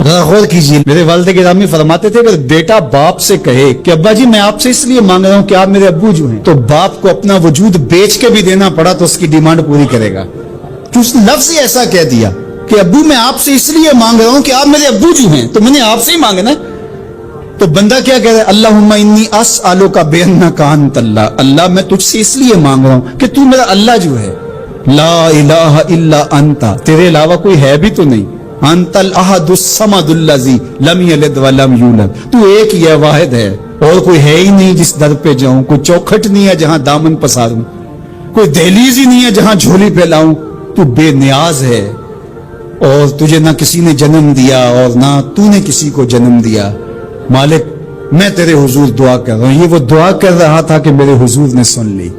ذرا غور کیجیے، میرے والد گرامی فرماتے تھے اگر بیٹا باپ سے کہے کہ ابا جی میں آپ سے اس لیے مانگ رہا ہوں کہ آپ میرے ابو جو ہیں، تو باپ کو اپنا وجود بیچ کے بھی دینا پڑا تو اس کی ڈیمانڈ پوری کرے گا. تو اس نے لفظ ہی ایسا کہہ دیا کہ ابو میں آپ سے اس لیے مانگ رہا ہوں کہ آپ میرے ابو جو ہیں، تو میں نے آپ سے ہی مانگنا. تو بندہ کیا کہہ رہا ہے؟ اللہم انی اسألک بانک انت اللہ، اللہ میں تجھ سے اس لیے مانگ رہا ہوں کہ تو میرا اللہ جو ہے. لا الہ الا انت، تیرے علاوہ کوئی ہے بھی تو نہیں. انت الاحد الصمد الذی لم یلد ولم یولد، تو ایک ہی ہے، واحد ہے، اور کوئی ہے ہی نہیں جس در پہ جاؤں. کوئی چوکھٹ نہیں ہے جہاں دامن پساروں، کوئی دہلیز ہی نہیں ہے جہاں جھولی پھیلاؤں. تو بے نیاز ہے، اور تجھے نہ کسی نے جنم دیا اور نہ تو نے کسی کو جنم دیا. مالک میں تیرے حضور دعا کر رہا ہوں. یہ وہ دعا کر رہا تھا کہ میرے حضور نے سن لی.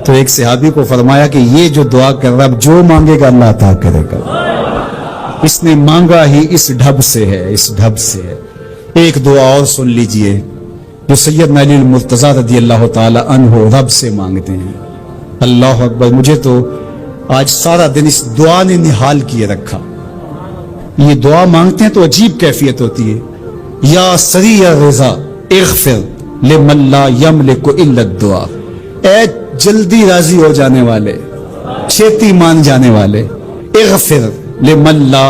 تو ایک صحابی کو فرمایا کہ یہ جو دعا کر رہا ہے اب جو مانگے گا اللہ عطا کرے گا. اس نے مانگا ہی اس ڈھب سے ہے، اس ڈھب سے ہے. ایک دعا اور سن لیجئے جو سیدنا علی المرتضیٰ رضی اللہ تعالی عنہ رب سے مانگتے ہیں. اللہ اکبر، مجھے تو آج سارا دن اس دعا نے نحال کیے رکھا. یہ دعا مانگتے ہیں تو عجیب کیفیت ہوتی ہے. یا سریع الرضا اغفر لمن لا یملک الا الدعاء، اے جلدی راضی ہو جانے والے، چھیتی مان جانے والے، اغفر لمن لا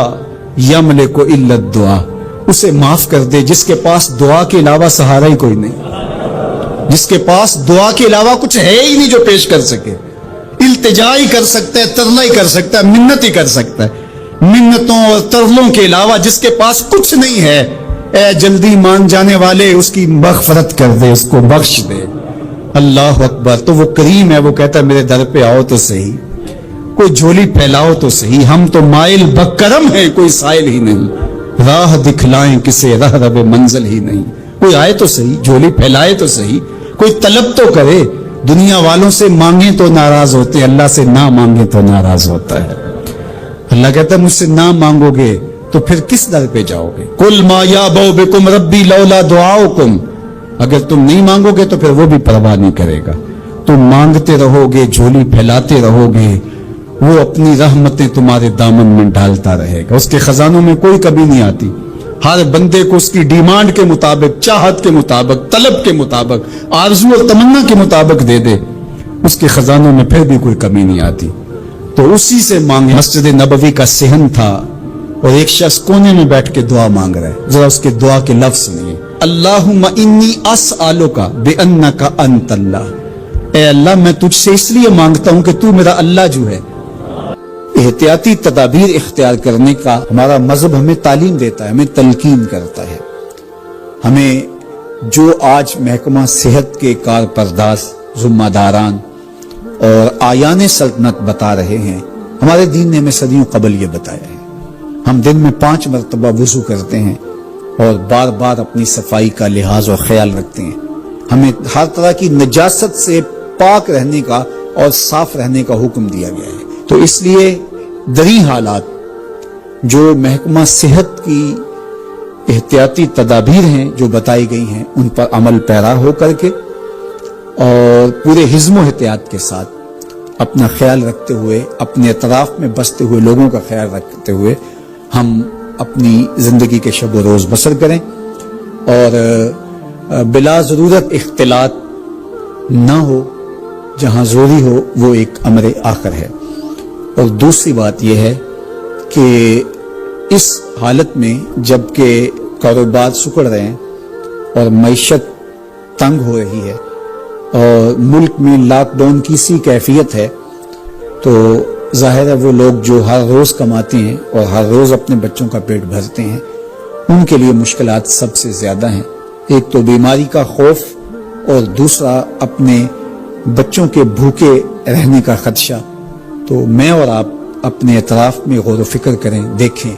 یملک الا الدعاء، اسے معاف کر دے جس کے پاس دعا کے علاوہ سہارا ہی کوئی نہیں، جس کے پاس دعا کے علاوہ کچھ ہے ہی نہیں جو پیش کر سکے. التجا ہی کر سکتا ہے، ترلا ہی کر سکتا ہے، منت ہی کر سکتا ہے. منتوں اور ترلوں کے علاوہ جس کے پاس کچھ نہیں ہے، اے جلدی مان جانے والے اس کی مغفرت کر دے، اس کو بخش دے. اللہ اکبر. تو وہ کریم ہے، وہ کہتا ہے میرے در پہ آؤ تو صحیح، کوئی جھولی پھیلاؤ تو صحیح. ہم تو مائل بکرم ہیں، کوئی سائل ہی نہیں. راہ دکھلائیں کسے راہ رب منزل ہی نہیں. کوئی آئے تو صحیح، جھولی پھیلائے تو صحیح، کوئی طلب تو کرے. دنیا والوں سے مانگیں تو ناراض ہوتے، اللہ سے نہ مانگیں تو ناراض ہوتا ہے. اللہ کہتا ہے مجھ سے نہ مانگو گے تو پھر کس در پہ جاؤ گے؟ قل ما یابو بکم ربی لولا دعاؤکم، اگر تم نہیں مانگو گے تو پھر وہ بھی پرواہ نہیں کرے گا. تم مانگتے رہو گے، جھولی پھیلاتے رہو گے، وہ اپنی رحمتیں تمہارے دامن میں ڈالتا رہے گا. اس کے خزانوں میں کوئی کمی نہیں آتی. ہر بندے کو اس کی ڈیمانڈ کے مطابق، چاہت کے مطابق، طلب کے مطابق، آرزو اور تمنا کے مطابق دے دے. اس کے خزانوں میں پھر بھی کوئی کمی نہیں آتی. تو اسی سے مانگے. مسجد نبوی کا صحن تھا اور ایک شخص کونے میں بیٹھ کے دعا مانگ رہا ہے. ذرا اس کے دعا کے لفظ سنیے. اللہم انی اسألک بانک انت اللہ، اے اللہ میں تجھ سے اس لیے مانگتا ہوں کہ تو میرا اللہ جو ہے. احتیاطی تدابیر اختیار کرنے کا ہمارا مذہب ہمیں تعلیم دیتا ہے، ہمیں تلقین کرتا ہے. ہمیں جو آج محکمہ صحت کے کارپرداز، ذمہ داران اور آیان سلطنت بتا رہے ہیں، ہمارے دین نے ہمیں صدیوں قبل یہ بتایا ہے. ہم دن میں 5 مرتبہ وضو کرتے ہیں اور بار بار اپنی صفائی کا لحاظ اور خیال رکھتے ہیں. ہمیں ہر طرح کی نجاست سے پاک رہنے کا اور صاف رہنے کا حکم دیا گیا ہے. تو اس لیے دری حالات جو محکمہ صحت کی احتیاطی تدابیر ہیں جو بتائی گئی ہیں ان پر عمل پیرا ہو کر کے اور پورے حزم و احتیاط کے ساتھ اپنا خیال رکھتے ہوئے، اپنے اطراف میں بستے ہوئے لوگوں کا خیال رکھتے ہوئے ہم اپنی زندگی کے شب و روز بسر کریں اور بلا ضرورت اختلاط نہ ہو. جہاں ضروری ہو وہ ایک امر آخر ہے. اور دوسری بات یہ ہے کہ اس حالت میں جب کہ کاروبار سکڑ رہے ہیں اور معیشت تنگ ہو رہی ہے اور ملک میں لاک ڈاؤن کی سی کیفیت ہے، تو ظاہر ہے وہ لوگ جو ہر روز کماتے ہیں اور ہر روز اپنے بچوں کا پیٹ بھرتے ہیں ان کے لیے مشکلات سب سے زیادہ ہیں. ایک تو بیماری کا خوف اور دوسرا اپنے بچوں کے بھوکے رہنے کا خدشہ. تو میں اور آپ اپنے اطراف میں غور و فکر کریں، دیکھیں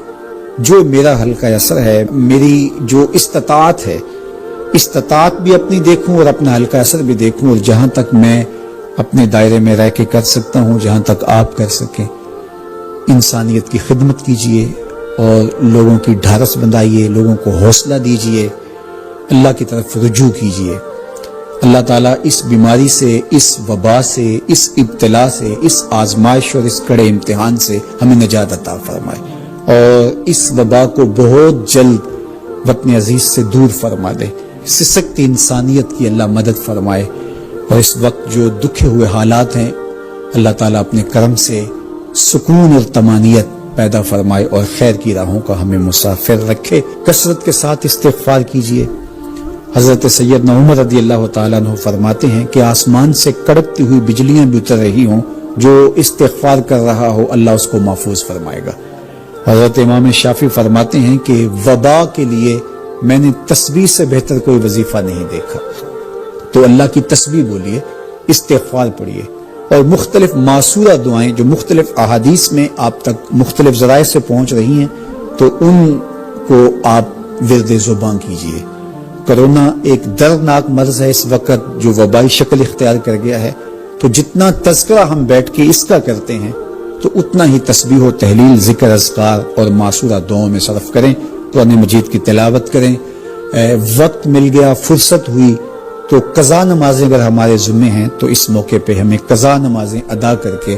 جو میرا حلقہ اثر ہے، میری جو استطاعت ہے، استطاعت بھی اپنی دیکھوں اور اپنا حلقہ اثر بھی دیکھوں، اور جہاں تک میں اپنے دائرے میں رہ کے کر سکتا ہوں، جہاں تک آپ کر سکیں، انسانیت کی خدمت کیجئے اور لوگوں کی ڈھارس بندھائیے، لوگوں کو حوصلہ دیجئے، اللہ کی طرف رجوع کیجئے. اللہ تعالیٰ اس بیماری سے، اس وبا سے، اس ابتلا سے، اس آزمائش اور اس کڑے امتحان سے ہمیں نجات عطا فرمائے. اور اس وبا کو بہت جلد وطن عزیز سے دور فرما دے. سسکتی انسانیت کی اللہ مدد فرمائے. اور اس وقت جو دکھے ہوئے حالات ہیں اللہ تعالیٰ اپنے کرم سے سکون اور طمانینت پیدا فرمائے اور خیر کی راہوں کا ہمیں مسافر رکھے. کثرت کے ساتھ استغفار کیجئے. حضرت سیدنا عمر رضی اللہ تعالیٰ عنہ فرماتے ہیں کہ آسمان سے کڑکتی ہوئی بجلیاں بھی اتر رہی ہوں، جو استغفار کر رہا ہو اللہ اس کو محفوظ فرمائے گا. حضرت امام شافعی فرماتے ہیں کہ وبا کے لیے میں نے تسبیح سے بہتر کوئی وظیفہ نہیں دیکھا. تو اللہ کی تسبیح بولیے، استغفار پڑھیے، اور مختلف معصورہ دعائیں جو مختلف احادیث میں آپ تک مختلف ذرائع سے پہنچ رہی ہیں تو ان کو آپ ورد زبان کیجئے. کرونا ایک دردناک مرض ہے اس وقت جو وبائی شکل اختیار کر گیا ہے، تو جتنا تذکرہ ہم بیٹھ کے اس کا کرتے ہیں تو اتنا ہی تسبیح و تحلیل، ذکر، اذکار اور معصورہ دعاؤں میں صرف کریں. قرآن مجید کی تلاوت کریں. وقت مل گیا، فرصت ہوئی تو قضا نمازیں اگر ہمارے ذمے ہیں تو اس موقع پہ ہمیں قضا نمازیں ادا کر کے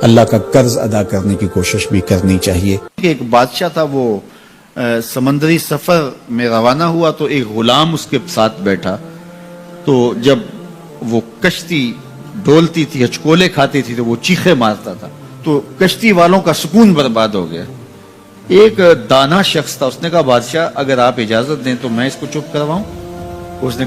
اللہ کا قرض ادا کرنے کی کوشش بھی کرنی چاہیے. ایک بادشاہ تھا، وہ سمندری سفر میں روانہ ہوا تو ایک غلام اس کے ساتھ بیٹھا. تو جب وہ کشتی ڈولتی تھی، ہچکولے کھاتی تھی تو وہ چیخے مارتا تھا، تو کشتی والوں کا سکون برباد ہو گیا. ایک دانا شخص تھا، اس نے کہا بادشاہ اگر آپ اجازت دیں تو میں اس کو چپ کرواؤں. اس نے